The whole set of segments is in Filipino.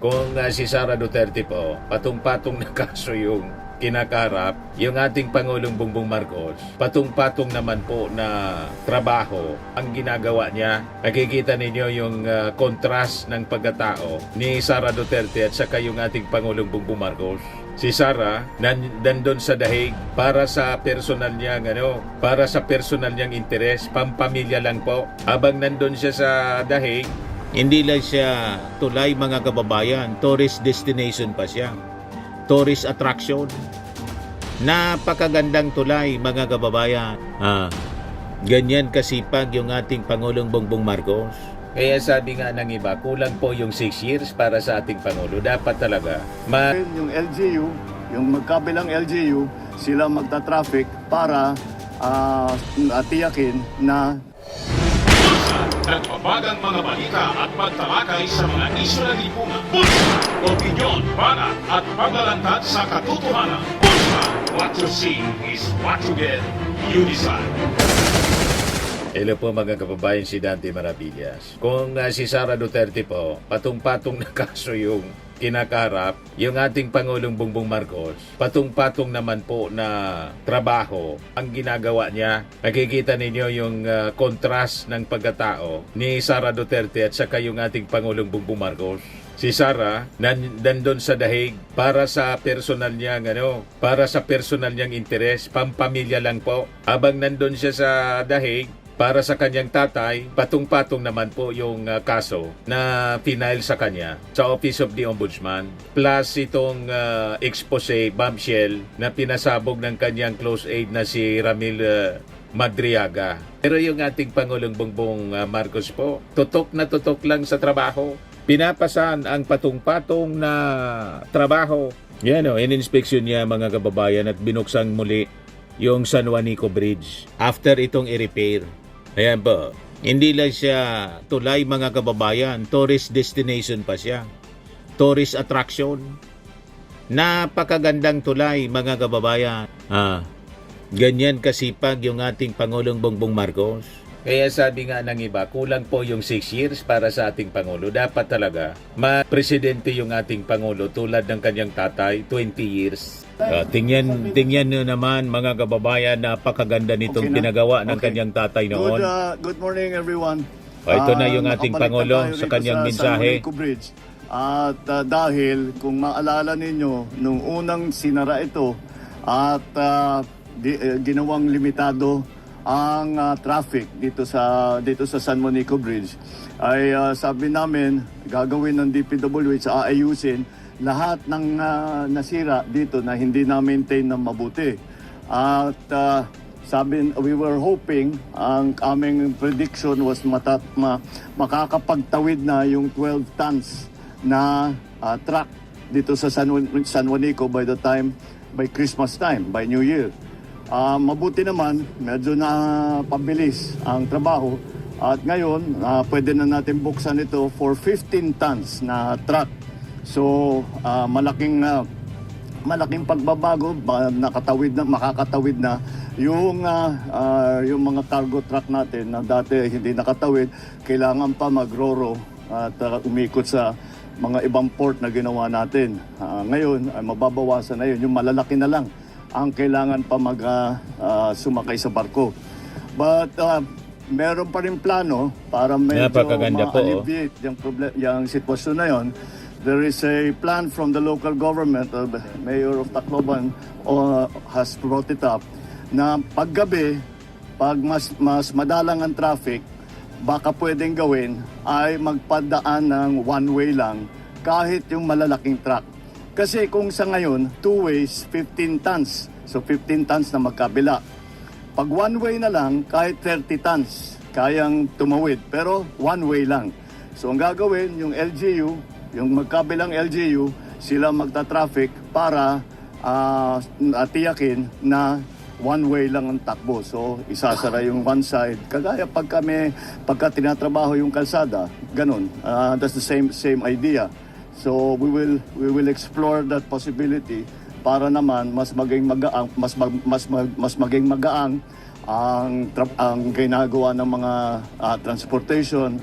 Kung si Sara Duterte po, patong-patong na kaso yung kinakarap, yung ating Pangulong Bongbong Marcos, patong-patong naman po na trabaho ang ginagawa niya. Nakikita ninyo yung kontrast ng pagkatao ni Sara Duterte at saka yung ating Pangulong Bongbong Marcos. Si Sara nandun sa dahig para sa personal niyang para sa personal niyang interes, pampamilya lang po. Habang nandun siya sa dahig, hindi lang siya tulay, mga kababayan, tourist destination pa siya. Tourist attraction. Napakagandang tulay, mga kababayan. Ganyan kasipag yung ating Pangulong Bongbong Marcos. Kaya sabi nga ng iba, kulang po yung 6 years para sa ating Pangulo. Dapat talaga yung LGU, yung magkabilang LGU, sila magta-traffic para tiyakin na nagbabagang mga balita at pagtalakay sa mga isyu ng lipunan. Bulsa! Opinyon, banat at paglalantad sa katotohanan. Bulsa! What you see is what you get. You decide. Hello po mga kababayan, si Dante Maravillas. Kung si Sara Duterte po, patong-patong na kaso yung kinakarap, yung ating Pangulong Bongbong Marcos, patong-patong naman po na trabaho ang ginagawa niya. Nakikita ninyo yung kontrast ng pagkatao ni Sara Duterte at saka yung ating Pangulong Bongbong Marcos. Si Sara nandun sa dahig para sa personal niyang para sa personal niyang interes, pampamilya lang po. Habang nandun siya sa dahig, para sa kanyang tatay, patong-patong naman po yung kaso na final sa kanya sa Office of the Ombudsman. Plus itong expose bombshell na pinasabog ng kanyang close aide na si Ramil Madriaga. Pero yung ating Pangulong Bongbong Marcos po, tutok na tutok lang sa trabaho. Pinapasan ang patong-patong na trabaho. Yan in-inspection niya, mga kababayan, at binuksang muli yung San Juanico Bridge after itong i-repair. Ayan po, hindi lang siya tulay, mga kababayan, tourist destination pa siya. Tourist attraction. Napakagandang tulay, mga kababayan. Ganyan kasipag yung ating Pangulong Bongbong Marcos. Kaya sabi nga ng iba, kulang po yung 6 years para sa ating Pangulo. Dapat talaga ma-presidente yung ating Pangulo tulad ng kanyang tatay, 20 years. Tingnan nyo naman, mga kababayan, napakaganda nitong ginagawa ng kanyang tatay noon. Good morning everyone. Ito na yung ating Pangulo sa kanyang mensahe. Bridge. At dahil kung maalala ninyo, nung unang sinara ito at ginawang limitado ang traffic dito sa San Juanico Bridge, ay sabi namin gagawin ng DPWH, aayusin lahat ng nasira dito na hindi na-maintain na mabuti. At we were hoping, ang aming prediction was makakapagtawid na yung 12 tons na truck dito sa San Juanico by Christmas time, by New Year. Mabuti naman, medyo na pabilis ang trabaho. At ngayon, pwede na natin buksan ito for 15 tons na truck. So, malaking pagbabago, makakatawid na yung mga cargo truck natin na dati hindi nakatawid, kailangan pa magroro at umikot sa mga ibang port na ginawa natin. Ngayon, ay mababawasan na yun. Yung malalaki na lang ang kailangan pa sumakay sa barko. But meron pa rin plano para medyo ma-alleviate yung sitwasyon na yon. There is a plan from the local government, the Mayor of Tacloban has brought it up, na paggabi, pag mas madalang ang traffic, baka pwedeng gawin ay magpadaan ng one-way lang kahit yung malalaking truck. Kasi kung sa ngayon, 2 ways, 15 tons. So 15 tons na magkabila. Pag one-way na lang, kahit 30 tons, kayang tumawid. Pero one-way lang. So ang gagawin, yung LGU, yung magkabilang LGU, sila magta-traffic para tiyakin na one-way lang ang takbo. So isasara yung one side. Kagaya pagka tinatrabaho yung kalsada, ganun. That's the same idea. So we will explore that possibility para naman mas maging magaang ang ginagawa ng mga transportation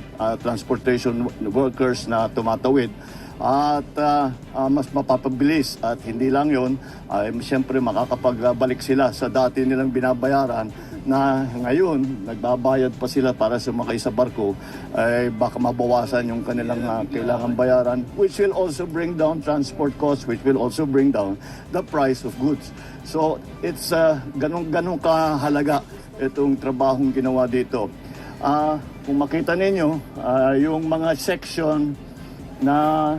workers na tumatawid. at mas mapapabilis. At hindi lang yon, siyempre makakapagbalik sila sa dati nilang binabayaran na ngayon nagbabayad pa sila para sumakay sa barko, ay baka mabawasan yung kanilang kailangan bayaran, which will also bring down transport costs, which will also bring down the price of goods. So it's ganun kahalaga itong trabahong ginawa dito. Kung makita ninyo, yung mga section na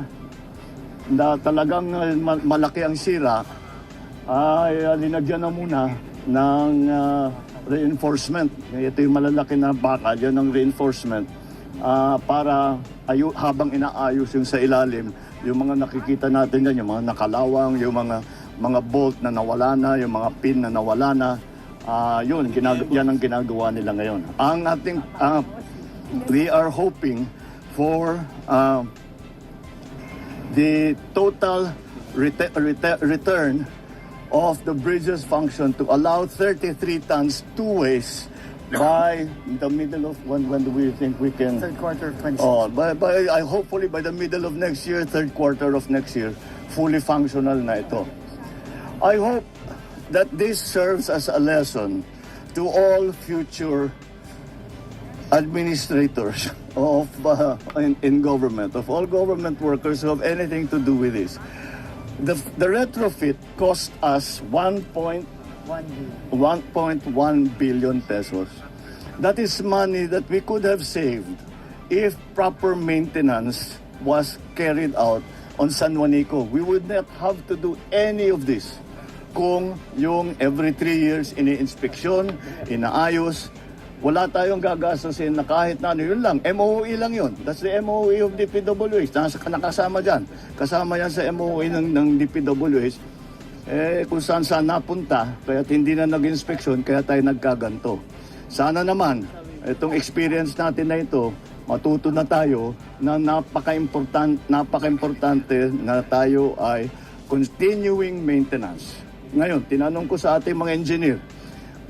talagang malaki ang sira, ay linagyan na muna ng reinforcement. Ito yung malalaki na bakal, yan ang reinforcement para habang inaayos yung sa ilalim, yung mga nakikita natin yan, yung mga nakalawang, yung mga bolt na nawala na, yung mga pin na nawala na, yan ang ginagawa nila ngayon. Ang ating we are hoping for the total return of the bridge's function to allow 33 tons two ways by the middle of when do we think we can? Third quarter of 26. Hopefully by the middle of next year, third quarter of next year, fully functional na ito. I hope that this serves as a lesson to all future administrators of in government, of all government workers who have anything to do with this. The retrofit cost us 1.1 billion pesos. That is money that we could have saved if proper maintenance was carried out on San Juanico. We would not have to do any of this kung yung every 3 years ini-inspeksyon, inaayos. Wala tayong gagastusin na kahit na ano, yun lang, MOE lang yun. That's the MOE of DPWH. Nakasama dyan. Kasama yan sa MOE ng DPWH. Kung saan napunta, kaya hindi na nag-inspeksyon, kaya tayo nagkaganto. Sana naman, itong experience natin na ito, matuto na tayo na napaka-importante na tayo ay continuing maintenance. Ngayon, tinanong ko sa ating mga engineer,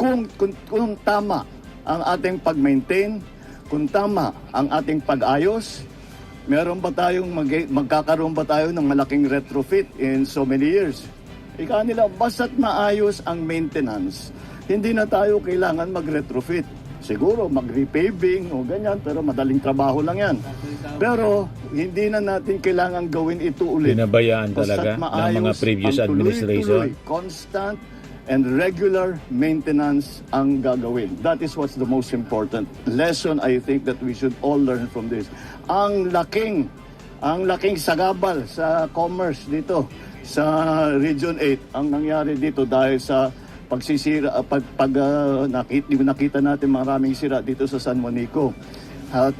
kung tama ang ating pag-maintain, kung tama ang ating pag-ayos, magkakaroon ba tayo ng malaking retrofit in so many years? Ika nila, basta't maayos ang maintenance, hindi na tayo kailangan mag-retrofit. Siguro mag-repaving o ganyan, pero madaling trabaho lang yan. Pero hindi na natin kailangan gawin ito ulit. Pinabayaan talaga ng mga previous administration. Constant and regular maintenance ang gagawin. That is what's the most important lesson I think that we should all learn from this. Ang laking sagabal sa commerce dito sa Region 8 ang nangyari dito dahil sa pagsisira, nakita natin maraming sira dito sa San Juanico. At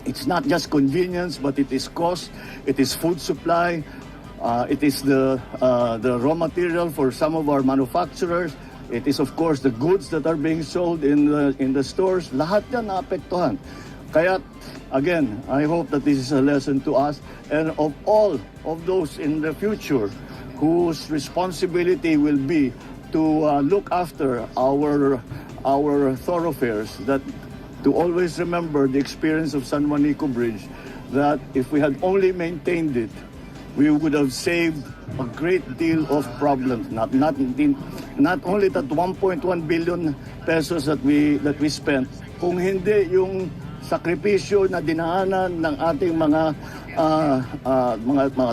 it's not just convenience, but it is cost, it is food supply, it is the raw material for some of our manufacturers, it is of course the goods that are being sold in the stores. Lahat yan naapektuhan. Kaya again, I hope that this is a lesson to us and of all of those in the future whose responsibility will be to look after our thoroughfares, that to always remember the experience of San Juanico Bridge, that if we had only maintained it, we would have saved a great deal of problems. Not only that 1.1 billion pesos that we spent, kung hindi yung sakripisyo na dinaanan ng ating mga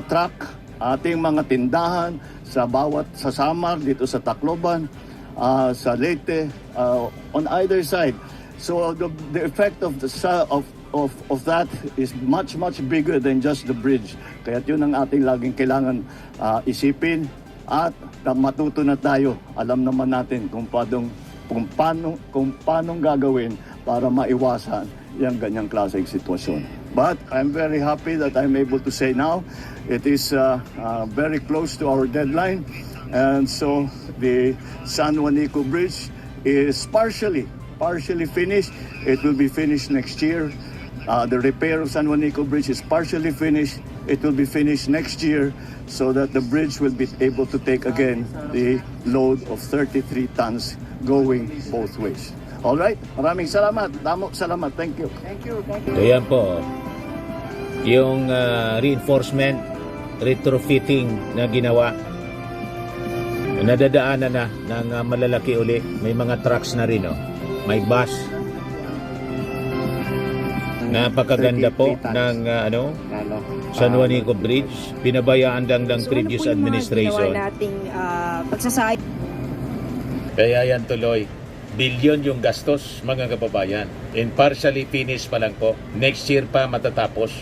truck, ating mga tindahan sa Samar, dito sa Tacloban, sa Leyte, on either side. So the effect of that is much bigger than just the bridge. Kaya yun ang ating laging kailangan isipin at matuto na tayo. Alam naman natin kung paano gagawin para maiwasan yung ganyang klaseng sitwasyon. But I'm very happy that I'm able to say now it is very close to our deadline, and so the San Juanico Bridge is partially finished. It will be finished next year. The repair of San Juanico Bridge is partially finished. It will be finished next year so that the bridge will be able to take again the load of 33 tons going both ways. All right? Maraming salamat. Damo salamat. Thank you. Thank you. Ayan po. yung reinforcement, retrofitting na ginawa. Nadadaanan na ng malalaki uli. May mga trucks na rin, may bus. Napakaganda po ng San Juanico Bridge. Pinabayaan lang ng previous administration. Nating pagsasay. Kaya yan tuloy. Bilyon yung gastos, mga kababayan. And partially finished pa lang po. Next year pa matatapos.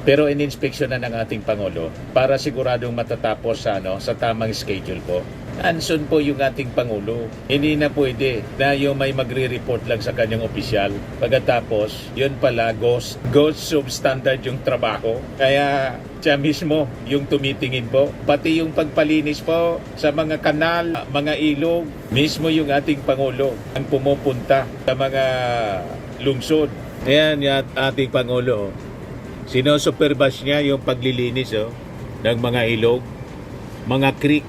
Pero in-inspection na ng ating Pangulo para siguradong matatapos sa tamang schedule po. Anson po yung ating Pangulo. Hindi na pwede na yung may magre-report lang sa kanyang opisyal. Pagkatapos, yun pala, goes substandard yung trabaho. Kaya siya mismo yung tumitingin po. Pati yung pagpalinis po sa mga kanal, mga ilog. Mismo yung ating Pangulo ang pumupunta sa mga lungsod. Ayan yung ating Pangulo. Sinosuperbas niya yung paglilinis ng mga ilog, mga creek.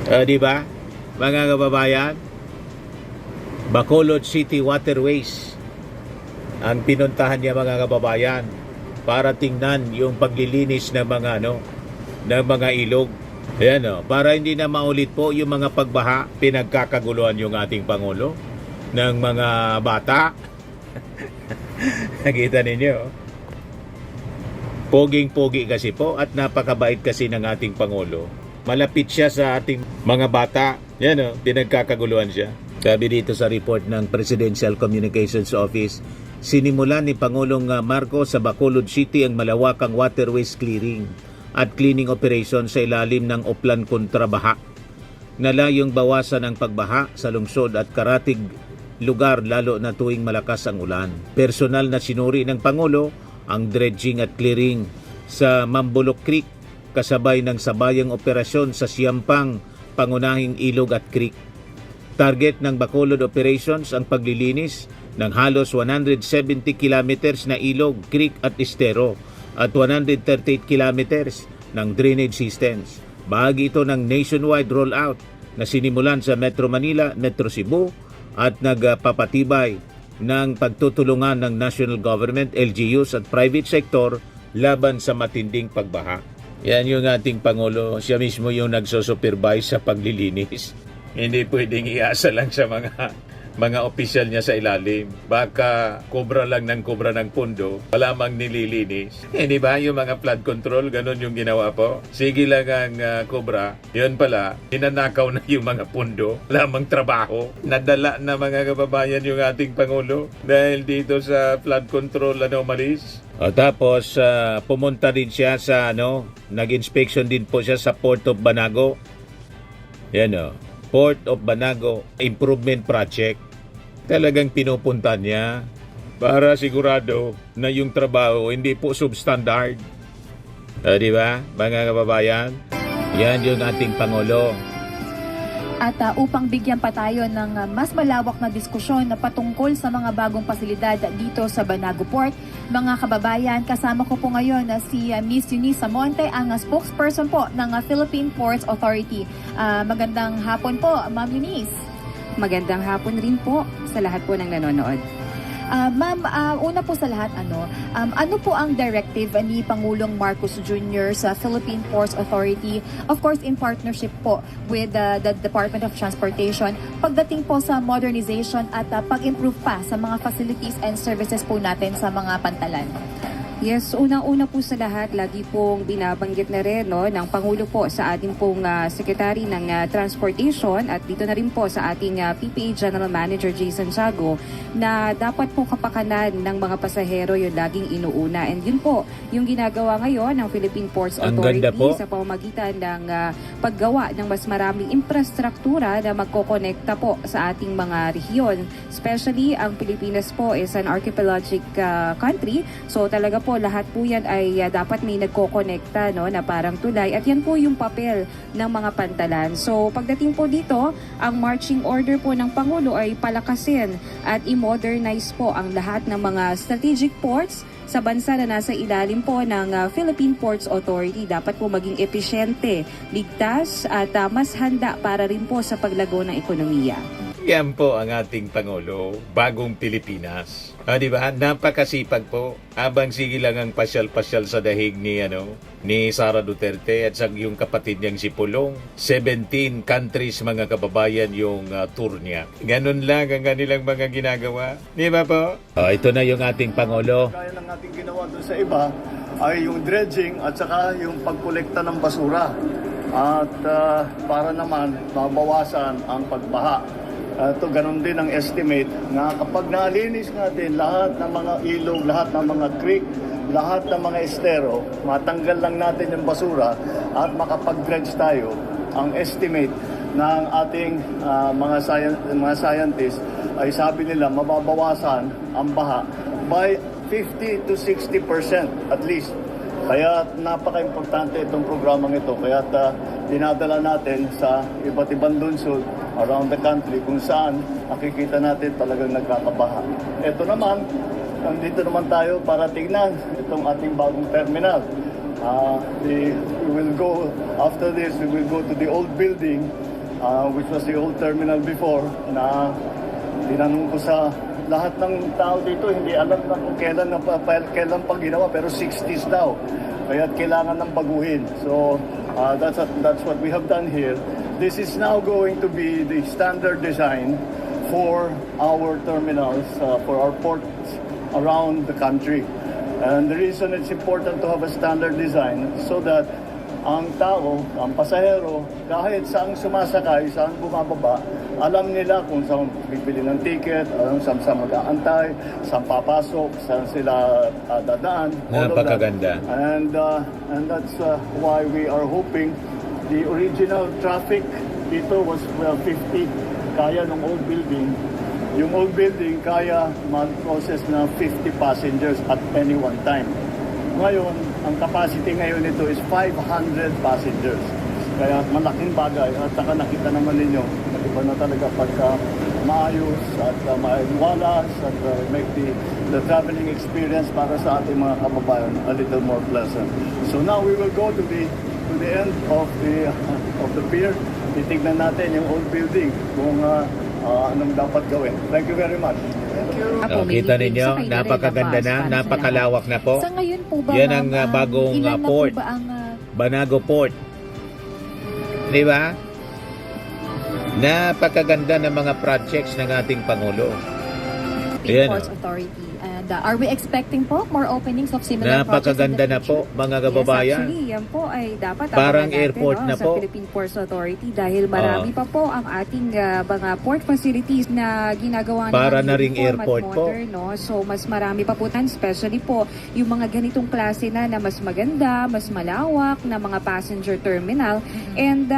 Di ba? Mga kababayan, Bacolod City Waterways ang pinuntahan niya, mga kababayan, para tingnan yung paglilinis ng mga ng mga ilog. Ayan, para hindi na maulit po yung mga pagbaha, pinagkakaguluhan yung ating Pangulo ng mga bata. Nakita ninyo? Poging-pogi kasi po at napakabait kasi ng ating Pangulo. Malapit siya sa ating mga bata. Yan pinagkakaguluhan siya. Sabi dito sa report ng Presidential Communications Office, sinimulan ni Pangulong Marcos sa Bacolod City ang malawakang waterways clearing at cleaning operation sa ilalim ng Oplan kontra baha. Nalayong bawasan ang pagbaha sa lungsod at karatig lugar lalo na tuwing malakas ang ulan. Personal na sinuri ng Pangulo ang dredging at clearing sa Mambulok Creek kasabay ng sabayang operasyon sa Siampang, pangunahing ilog at creek. Target ng Bacolod Operations ang paglilinis ng halos 170 kilometers na ilog, creek at estero at 138 kilometers ng drainage systems. Bahagi ito ng nationwide rollout na sinimulan sa Metro Manila, Metro Cebu at nagpapatibay ng pagtutulungan ng national government, LGUs at private sector laban sa matinding pagbaha. Yan yung ating Pangulo. Siya mismo yung nagsusupervise sa paglilinis. Hindi pwedeng iasa lang sa mga opisyal niya sa ilalim. Baka kubra lang ng kubra ng pundo, wala mang nililinis. Hindi ba yung mga flood control, ganun yung ginawa po? Sige lang ang kubra. Yun pala, hinanakaw na yung mga pundo. Wala mang trabaho. Nadala na mga kababayan yung ating Pangulo dahil dito sa flood control anomalies. Tapos pumunta din siya sa nag-inspection din po siya sa Port of Banago. Yan Port of Banago Improvement Project. Talagang pinupunta niya para sigurado na yung trabaho hindi po substandard. Di ba, mga kababayan? Yan yung ating Pangulo. At upang bigyan pa tayo ng mas malawak na diskusyon na patungkol sa mga bagong pasilidad dito sa Banago Port, mga kababayan, kasama ko po ngayon si Miss Eunice Monte, ang spokesperson po ng Philippine Ports Authority. Magandang hapon po, Ma'am Eunice. Magandang hapon rin po sa lahat po ng nanonood. Ma'am, una po sa lahat, ano po ang directive ni Pangulong Marcos Jr. sa Philippine Ports Authority, of course in partnership po with the Department of Transportation, pagdating po sa modernization at pag-improve pa sa mga facilities and services po natin sa mga pantalan? Yes, unang-una po sa lahat, lagi pong binabanggit na rin ng Pangulo po sa ating pong Secretary ng Transportation at dito na rin po sa ating PPA General Manager Jason Tiago na dapat po kapakanan ng mga pasahero yung laging inuuna. And yun po yung ginagawa ngayon ng Philippine Ports Authority sa pamamagitan ng paggawa ng mas maraming infrastruktura na magkokonekta po sa ating mga rehiyon. Especially ang Pilipinas po is an archipelagic country. So talaga po lahat po yan ay dapat may nagkokonekta na parang tulay at yan po yung papel ng mga pantalan. So pagdating po dito, ang marching order po ng Pangulo ay palakasin at i-modernize po ang lahat ng mga strategic ports sa bansa na nasa ilalim po ng Philippine Ports Authority. Dapat po maging episyente, ligtas at mas handa para rin po sa paglago ng ekonomiya. Yan po ang ating Pangulo, bagong Pilipinas. Di ba? Napakasipag po. Habang sige lang ang pasyal-pasyal sa dahig ni Sara Duterte at sa yung kapatid niyang si Pulong. 17 countries mga kababayan yung tour niya. Ganun lang ang kanilang mga ginagawa. Di ba po? Ito na yung ating Pangulo. Kaya ng ating ginawa doon sa iba ay yung dredging at saka yung pagkolekta ng basura. At para naman mabawasan ang pagbaha. Ito ganun din ang estimate na kapag nalinis natin lahat ng mga ilog, lahat ng mga creek, lahat ng mga estero, matanggal lang natin yung basura at makapag-dredge tayo. Ang estimate ng ating mga scientists ay sabi nila mababawasan ang baha by 50 to 60% at least. Kaya napaka-importante itong programang ito. Kaya dinadala natin sa iba't ibang lungsod around the country kung saan nakikita natin talagang nagkakabaha. Ito naman, nandito naman tayo para tignan itong ating bagong terminal. We will go, after this, we will go to the old building, which was the old terminal before, na tinanong ko sa lahat ng tao dito, hindi alam na kung kailan pa ginawa, pero 60s daw. Kaya kailangan ng baguhin. So, that's what we have done here. This is now going to be the standard design for our terminals, for our ports around the country. And the reason it's important to have a standard design so that ang tao, ang pasahero, kahit saan sumasakay, saan bumababa, alam nila kung saan bibili ng ticket, saan mag-aantay, saan papasok, saan sila dadaan. Napakaganda. And that's why we are hoping the original traffic dito was 50 kaya ng old building. Yung old building kaya mag-process na 50 passengers at any one time. Ngayon, ang capacity ngayon nito is 500 passengers. Kaya malaking bagay at saka nakita naman ninyo, iba na talaga pagka maayos at maiwalas at make the traveling experience para sa ating mga kababayan a little more pleasant. So now we will go to the end of the pier. Titignan natin yung old building kung anong dapat gawin. Thank you very much. Kita ninyo, napakaganda na, napakalawak na po. Sa ngayon po ba, Yan ang ma'am, bagong ilan na port. po ba ang Banago Port. Di ba? Napakaganda ng mga projects ng ating Pangulo. Philippine Ayan, Ports Authority? And are we expecting po more openings of similar projects in napakaganda the na po, future? mga kababayan. Yes, actually, yan po ay dapat Parang abangan natin, airport na sa po. Philippine Ports Authority dahil marami pa po ang ating mga port facilities na ginagawa Para ng na ring uniform airport at po. modern, no? So mas marami pa po tan, especially po yung mga ganitong klase na mas maganda, mas malawak na mga passenger terminal. And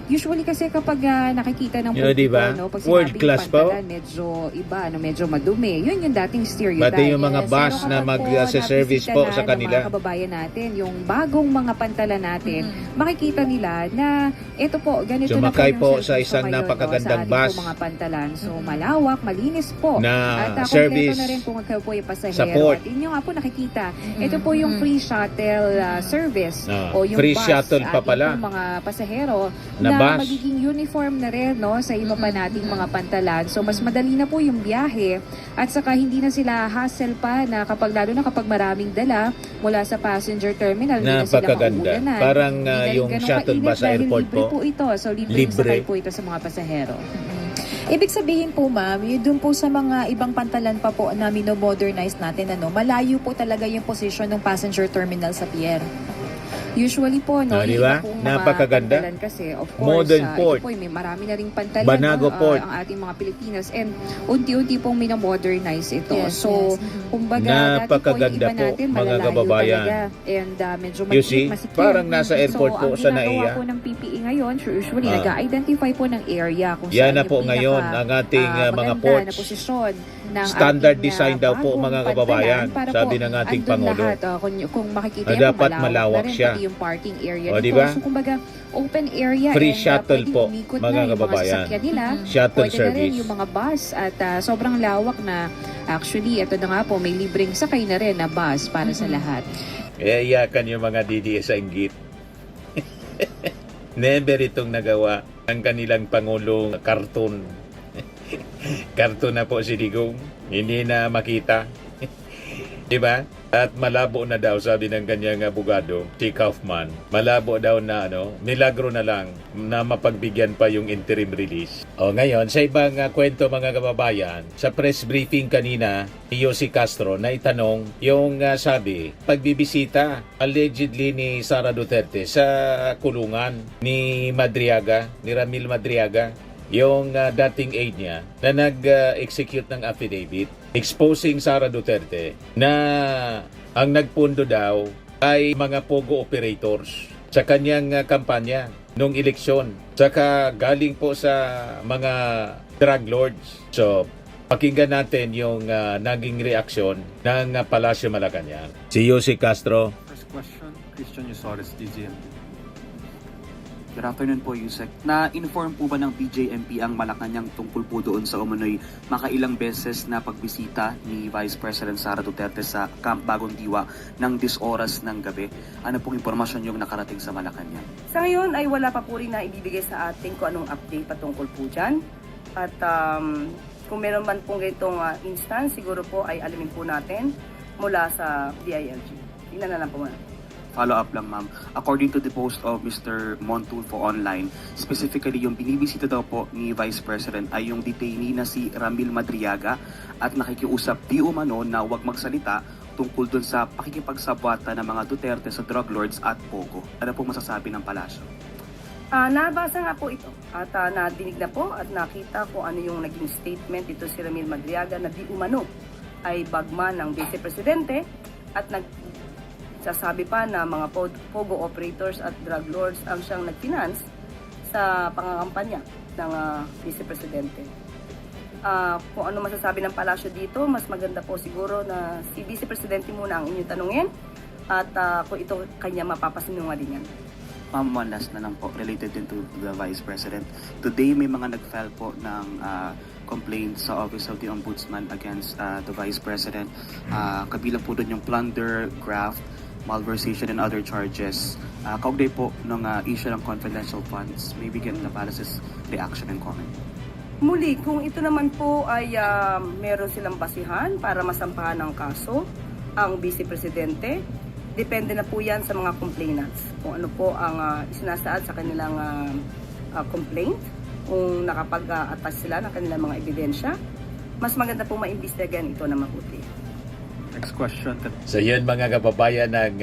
usually kasi kapag nakikita ng Yun, diba? pag World sinabing class po. pantalan, medyo iba, medyo madumi. Yun yung dating stereotype. Pati yung mga Yes, bus pero na kapag po mag-service po napisita sa na ng kanila. mga kababayan natin, yung bagong mga pantalan natin, makikita nila na ito po, ganito Sumakay na po yung sa service isang ngayon, napakagandang sa ating bus. po mga pantalan. So malawak, malinis po. Na At service kompleto na rin kung kayo po yung pasahero. sa port. At inyo nga po nakikita, ito po yung free shuttle service o yung free bus shuttle sa pa ating pala. pong mga pasahero Na na, bus. magiging uniform na rin sa iba pa nating mga pantalan. So mas madali na po yung biyahe at saka hindi na sila hassle pa na lalo na kapag maraming dala mula sa passenger terminal, hindi na sila Napakaganda. mauulanan. Parang, Hindi na rin yung ganun shuttle kainit bus sa dahil airport libre po. po ito. So libre Libre. sakay po ito sa mga pasahero. Ibig sabihin po ma'am, yun dun po sa mga ibang pantalan pa po na mino-modernize natin, malayo po talaga yung position ng passenger terminal sa pier. Usually po, Di yung ba? iba pong mga Napakaganda. pantalan kasi, of course, Modern port. ito po, may marami na ring pantalan, Banago Port. ang ating mga Pilipinas. And unti-unti pong minamodernize ito. Yes, so, yes. kumbaga, dati po yung Napakaganda iba po, natin, mga malalayo kababayan. talaga. And medyo You see, masikip. parang nasa airport so, po sa ang ginagawa NAIA. po ng PPE ngayon, usually, Ah. nag-identify po ng area kung Yan saan na yung po ngayon ang ating mga maganda ports. na posisyon ng Standard ating, design daw po, bagong mga kababayan, pantalan para sabi po ng ating andun Pangulo. lahat, kung makikita Ah, niyo, dapat malawak na rin siya. pati yung parking area O, nito. diba? So, kumbaga, open area Free and shuttle pwedeng po, umikot mga na yung kababayan. mga sasakyan nila. Shuttle Pwede na rin service. yung mga bus at sobrang lawak na actually, ito na nga po, may libreng sakay na rin na bus para sa lahat. Iyakan yung mga DDS sa inggit. Never itong nagawa ang kanilang Pangulong cartoon. Karton na po si Digong. Hindi na makita. Diba? At malabo na daw, sabi ng kanyang abogado, si Kaufman, malabo daw na milagro na lang na mapagbigyan pa yung interim release. O ngayon, sa ibang kwento mga kababayan, sa press briefing kanina ni Yossi Castro na itanong yung sabi, pagbibisita allegedly ni Sara Duterte sa kulungan ni Ramil Madriaga, yung dating aide niya na nag-execute ng affidavit exposing Sara Duterte na ang nagpundo daw ay mga pogo operators sa kanyang kampanya nung eleksyon. Saka galing po sa mga drug lords. So, pakinggan natin yung naging reaksyon ng Palasyo Malacanang. Si Yossi Castro. First question, Christian Yusores, DZMP. Good afternoon po, Yusek. Na-inform po ba ng BJMP ang Malacanang tungkol po doon sa umano'y makailang beses na pagbisita ni Vice President Sara Duterte sa Camp Bagong Diwa ng 10 oras ng gabi? Ano pong impormasyon yung nakarating sa Malacanang? Sa ngayon ay wala pa po rin na ibibigay sa atin kung anong update patungkol po dyan. At kung meron man pong ganitong instance, siguro po ay alamin po natin mula sa DILG. Tingnan na lang po muna. Follow-up lang, ma'am. According to the post of Mr. Montulfo online, specifically yung binibisita daw po ni Vice President ay yung detainee na si Ramil Madriaga at nakikiusap di umano na huwag magsalita tungkol dun sa pakikipagsabwata ng mga Duterte sa drug lords at Pogo. Ano po masasabi ng palasyo? Nabasa nga po ito at nadinig na po at nakita kung ano yung naging statement dito si Ramil Madriaga na di umano ay bagman ng Vice Presidente at sasabi pa na mga pogo operators at drug lords ang siyang nag-finance sa pangangampanya ng Vice Presidente. Kung ano masasabi ng palasyo dito, mas maganda po siguro na si Vice Presidente muna ang inyong tanungin at kung ito kanya mapapasinungalingan. Ma'am, one last na lang po related din to the Vice President. Today may mga nag-file po ng complaint sa Office of the Ombudsman against the Vice President. Kabilang po doon yung plunder, graft, malversation and other charges. Kaugnay po ng issue ng confidential funds, maybe get the palace's reaction and comment. Muli, kung ito naman po ay meron silang basihan para masampahan ng kaso ang Vice Presidente, depende na po yan sa mga complainants. Kung ano po ang isinasaad sa kanilang complaint, kung nakapag-attach sila ng kanilang mga ebidensya, mas maganda po maimbestigahan ito na mabuti. Next question. So yun mga kababayan ng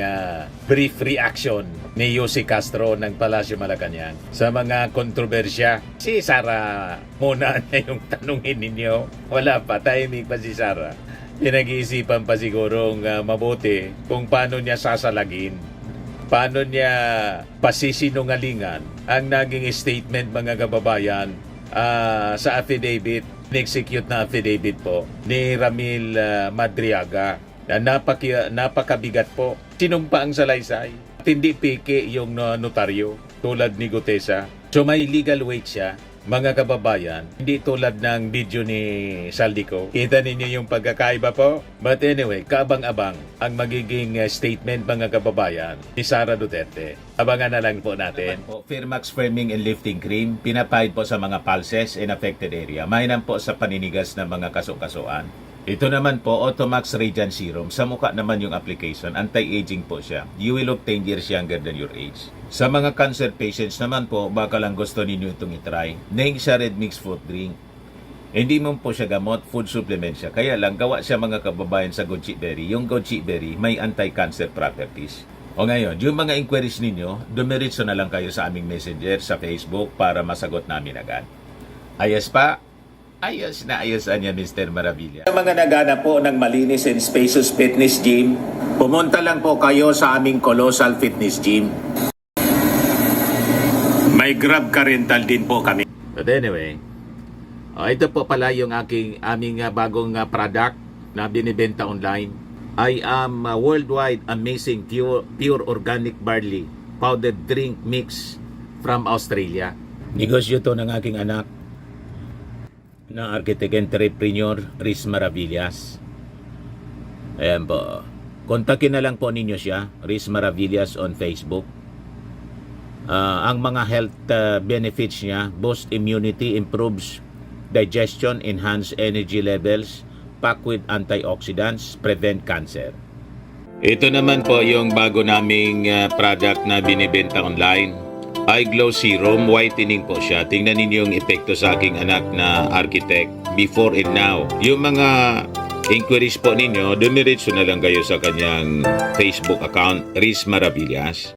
brief reaction ni Yossi Castro ng Palasyo Malacanang sa mga kontrobersya. Si Sara muna na yung tanungin ninyo. Wala pa, timing pa si Sara. Pinag-iisipan pa sigurong mabuti kung paano niya sasalagin, paano niya pasisinungalingan ang naging statement mga kababayan sa affidavit, in-execute na affidavit po ni Ramil Madriaga na napakabigat po. Sinumpa ang salaysay at hindi peke yung notaryo tulad ni Gutesa. So may legal weight siya mga kababayan, hindi tulad ng video ni Saldico. Kita ninyo yung pagkakaiba po. But anyway, kaabang-abang ang magiging statement mga kababayan ni Sara Duterte. Abangan na lang po natin. Firmax Firming and Lifting Cream, pinapahid po sa mga pulses in affected area. Mainam po sa paninigas ng mga kaso-kasuan. Ito naman po, Automax Radiant Serum. Sa mukha naman yung application, anti-aging po siya. You will look 10 years younger than your age. Sa mga cancer patients naman po, baka lang gusto ninyo itong itry. Neng siya Red Mix Fruit Drink. Hindi mo po siya gamot, food supplement siya. Kaya lang, gawa siya mga kababayan sa goji berry. Yung goji berry, may anti-cancer properties. O ngayon, yung mga inquiries ninyo, dumiritso na lang kayo sa aming messenger sa Facebook para masagot namin agad. Ayos pa? Ayos na ayos niya, Mr. Maravilla. Sa mga naghanap po ng malinis and spacious fitness gym, pumunta lang po kayo sa aming Colossal Fitness Gym. May Grab car rental din po kami. But anyway, ito po pala yung aming bagong product na binibenta online. I am worldwide amazing pure organic barley powdered drink mix from Australia. Negosyo to ng aking anak na architect entrepreneur Riz Maravillas. Ayan po. Kontakin na lang po ninyo siya, Riz Maravillas on Facebook. Ang mga health benefits niya, boost immunity, improves digestion, enhance energy levels, packed with antioxidants, prevent cancer. Ito naman po yung bago naming product na binibenta online. Eye Glow Serum, whitening po siya. Tingnan ninyo yung epekto sa aking anak na architect before and now. Yung mga inquiries po ninyo, dumiretso na lang kayo sa kanyang Facebook account, Riz Maravillas.